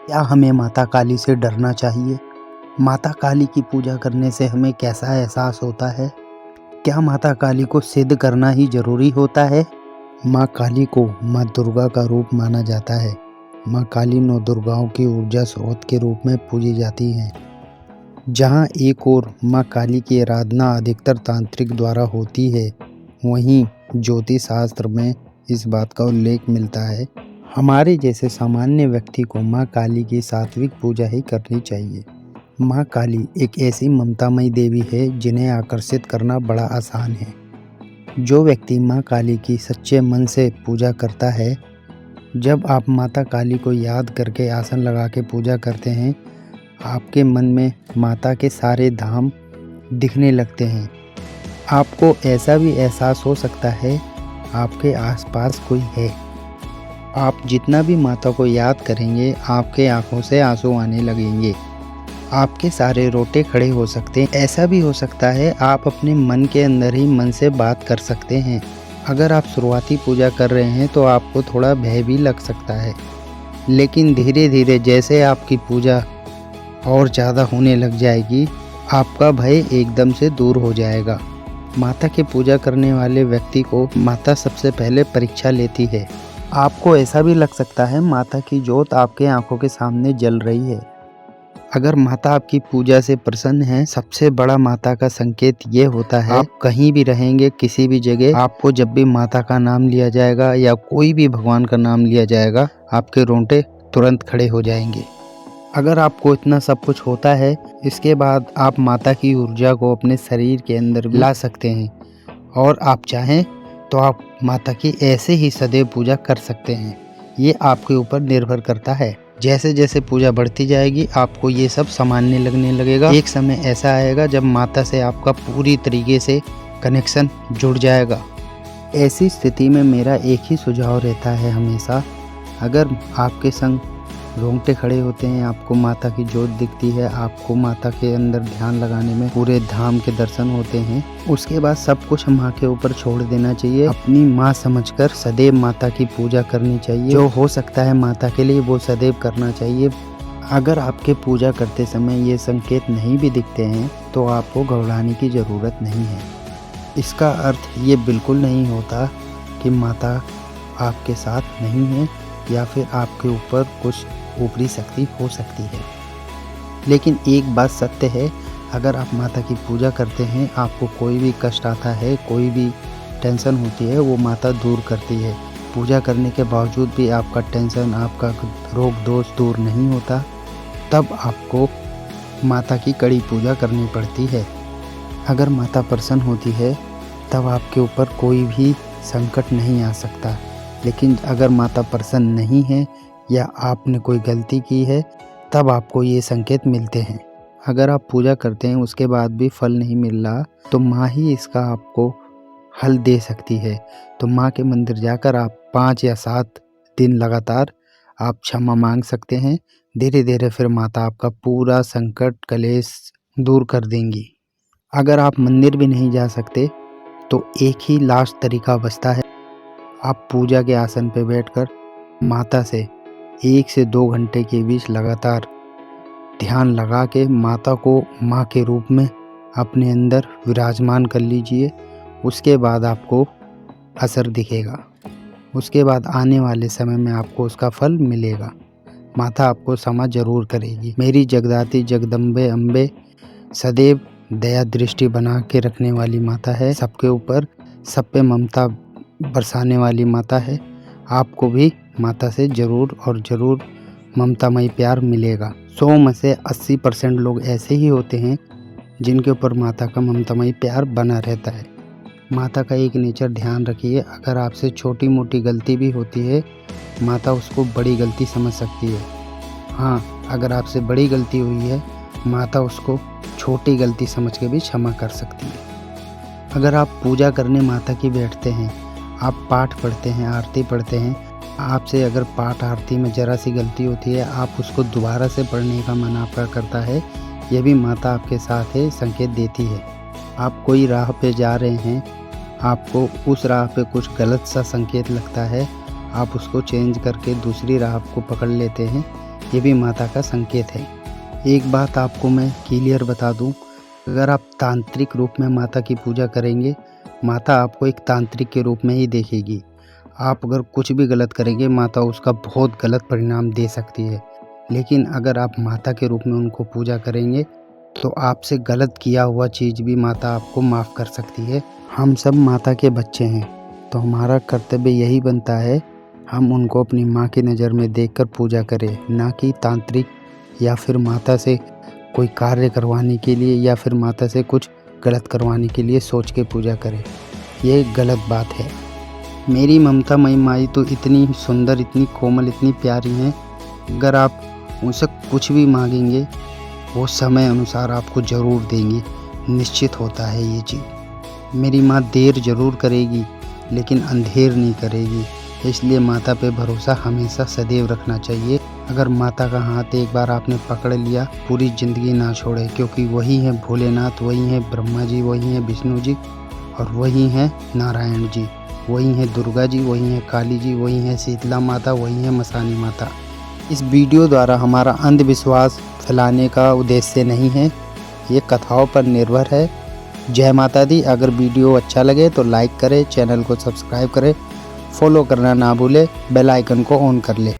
क्या हमें माता काली से डरना चाहिए? माता काली की पूजा करने से हमें कैसा एहसास होता है? क्या माता काली को सिद्ध करना ही ज़रूरी होता है? माँ काली को माँ दुर्गा का रूप माना जाता है। माँ काली नौ दुर्गाओं की ऊर्जा स्रोत के रूप में पूजी जाती हैं। जहाँ एक ओर माँ काली की आराधना अधिकतर तांत्रिक द्वारा होती है, वहीं ज्योतिष शास्त्र में इस बात का उल्लेख मिलता है। हमारे जैसे सामान्य व्यक्ति को माँ काली की सात्विक पूजा ही करनी चाहिए। माँ काली एक ऐसी ममतामयी देवी है जिन्हें आकर्षित करना बड़ा आसान है। जो व्यक्ति माँ काली की सच्चे मन से पूजा करता है, जब आप माता काली को याद करके आसन लगा के पूजा करते हैं, आपके मन में माता के सारे धाम दिखने लगते हैं। आपको ऐसा भी एहसास हो सकता है आपके आसपास कोई है। आप जितना भी माता को याद करेंगे, आपके आंखों से आंसू आने लगेंगे। आपके सारे रोटे खड़े हो सकते हैं। ऐसा भी हो सकता है आप अपने मन के अंदर ही मन से बात कर सकते हैं। अगर आप शुरुआती पूजा कर रहे हैं तो आपको थोड़ा भय भी लग सकता है, लेकिन धीरे धीरे जैसे आपकी पूजा और ज़्यादा होने लग जाएगी, आपका भय एकदम से दूर हो जाएगा। माता की पूजा करने वाले व्यक्ति को माता सबसे पहले परीक्षा लेती है। आपको ऐसा भी लग सकता है माता की ज्योत आपके आंखों के सामने जल रही है। अगर माता आपकी पूजा से प्रसन्न है, सबसे बड़ा माता का संकेत ये होता है, आप कहीं भी रहेंगे, किसी भी जगह, आपको जब भी माता का नाम लिया जाएगा या कोई भी भगवान का नाम लिया जाएगा, आपके रोंगटे तुरंत खड़े हो जाएंगे। अगर आपको इतना सब कुछ होता है, इसके बाद आप माता की ऊर्जा को अपने शरीर के अंदर भी ला सकते हैं और आप चाहें तो आप माता की ऐसे ही सदैव पूजा कर सकते हैं। ये आपके ऊपर निर्भर करता है। जैसे जैसे पूजा बढ़ती जाएगी, आपको ये सब सामान्य लगने लगेगा। एक समय ऐसा आएगा जब माता से आपका पूरी तरीके से कनेक्शन जुड़ जाएगा। ऐसी स्थिति में मेरा एक ही सुझाव रहता है हमेशा, अगर आपके संग रोंगटे खड़े होते हैं, आपको माता की ज्योत दिखती है, आपको माता के अंदर ध्यान लगाने में पूरे धाम के दर्शन होते हैं, उसके बाद सब कुछ माँ के ऊपर छोड़ देना चाहिए। अपनी माँ समझकर सदैव माता की पूजा करनी चाहिए। जो हो सकता है माता के लिए वो सदैव करना चाहिए। अगर आपके पूजा करते समय ये संकेत नहीं भी दिखते हैं तो आपको घबराने की ज़रूरत नहीं है। इसका अर्थ ये बिल्कुल नहीं होता कि माता आपके साथ नहीं है या फिर आपके ऊपर कुछ ऊपरी शक्ति हो सकती है। लेकिन एक बात सत्य है, अगर आप माता की पूजा करते हैं, आपको कोई भी कष्ट आता है, कोई भी टेंशन होती है, वो माता दूर करती है। पूजा करने के बावजूद भी आपका टेंशन, आपका रोग दोष दूर नहीं होता, तब आपको माता की कड़ी पूजा करनी पड़ती है। अगर माता प्रसन्न होती है, तब आपके ऊपर कोई भी संकट नहीं आ सकता। लेकिन अगर माता प्रसन्न नहीं है या आपने कोई गलती की है, तब आपको ये संकेत मिलते हैं। अगर आप पूजा करते हैं, उसके बाद भी फल नहीं मिल रहा, तो माँ ही इसका आपको हल दे सकती है। तो माँ के मंदिर जाकर आप 5 या 7 दिन लगातार आप क्षमा मांग सकते हैं। धीरे धीरे फिर माता आपका पूरा संकट कलेश दूर कर देंगी। अगर आप मंदिर भी नहीं जा सकते तो एक ही लास्ट तरीका बचता है, आप पूजा के आसन पर बैठकर माता से 1 से 2 घंटे के बीच लगातार ध्यान लगा के माता को माँ के रूप में अपने अंदर विराजमान कर लीजिए। उसके बाद आपको असर दिखेगा। उसके बाद आने वाले समय में आपको उसका फल मिलेगा। माता आपको क्षमा जरूर करेगी। मेरी जगदाती जगदम्बे अम्बे सदैव दया दृष्टि बना के रखने वाली माता है। सबके ऊपर, सब पे ममता बरसाने वाली माता है। आपको भी माता से ज़रूर और ज़रूर ममतामयी प्यार मिलेगा। 100 में से 80% लोग ऐसे ही होते हैं जिनके ऊपर माता का ममतामयी प्यार बना रहता है। माता का एक नेचर ध्यान रखिए, अगर आपसे छोटी मोटी गलती भी होती है, माता उसको बड़ी गलती समझ सकती है। हाँ, अगर आपसे बड़ी गलती हुई है, माता उसको छोटी गलती समझ के भी क्षमा कर सकती है। अगर आप पूजा करने माता की बैठते हैं, आप पाठ पढ़ते हैं, आरती पढ़ते हैं, आपसे अगर पाठ आरती में ज़रा सी गलती होती है, आप उसको दोबारा से पढ़ने का मन आपका करता है, यह भी माता आपके साथ है, संकेत देती है। आप कोई राह पे जा रहे हैं, आपको उस राह पे कुछ गलत सा संकेत लगता है, आप उसको चेंज करके दूसरी राह को पकड़ लेते हैं, ये भी माता का संकेत है। एक बात आपको मैं क्लियर बता दूं, अगर आप तांत्रिक रूप में माता की पूजा करेंगे, माता आपको एक तांत्रिक के रूप में ही देखेगी। आप अगर कुछ भी गलत करेंगे, माता उसका बहुत गलत परिणाम दे सकती है। लेकिन अगर आप माता के रूप में उनको पूजा करेंगे, तो आपसे गलत किया हुआ चीज़ भी माता आपको माफ़ कर सकती है। हम सब माता के बच्चे हैं, तो हमारा कर्तव्य यही बनता है, हम उनको अपनी माँ की नज़र में देखकर पूजा करें, ना कि तांत्रिक या फिर माता से कोई कार्य करवाने के लिए या फिर माता से कुछ गलत करवाने के लिए सोच के पूजा करें। ये गलत बात है। मेरी ममता मई माई तो इतनी सुंदर, इतनी कोमल, इतनी प्यारी हैं, अगर आप उनसे कुछ भी मांगेंगे, वो समय अनुसार आपको ज़रूर देंगी। निश्चित होता है ये चीज़। मेरी माँ देर ज़रूर करेगी, लेकिन अंधेर नहीं करेगी। इसलिए माता पे भरोसा हमेशा सदैव रखना चाहिए। अगर माता का हाथ एक बार आपने पकड़ लिया, पूरी ज़िंदगी ना छोड़े, क्योंकि वही हैं भोलेनाथ, वही हैं ब्रह्मा जी, वही हैं विष्णु जी और वही हैं नारायण जी, वही हैं दुर्गा जी, वही हैं काली जी, वही हैं शीतला माता, वही हैं मसानी माता। इस वीडियो द्वारा हमारा अंधविश्वास फैलाने का उद्देश्य नहीं है, ये कथाओं पर निर्भर है। जय माता दी। अगर वीडियो अच्छा लगे तो लाइक करें, चैनल को सब्सक्राइब करें, फॉलो करना ना भूलें, बेल आइकन को ऑन कर लें।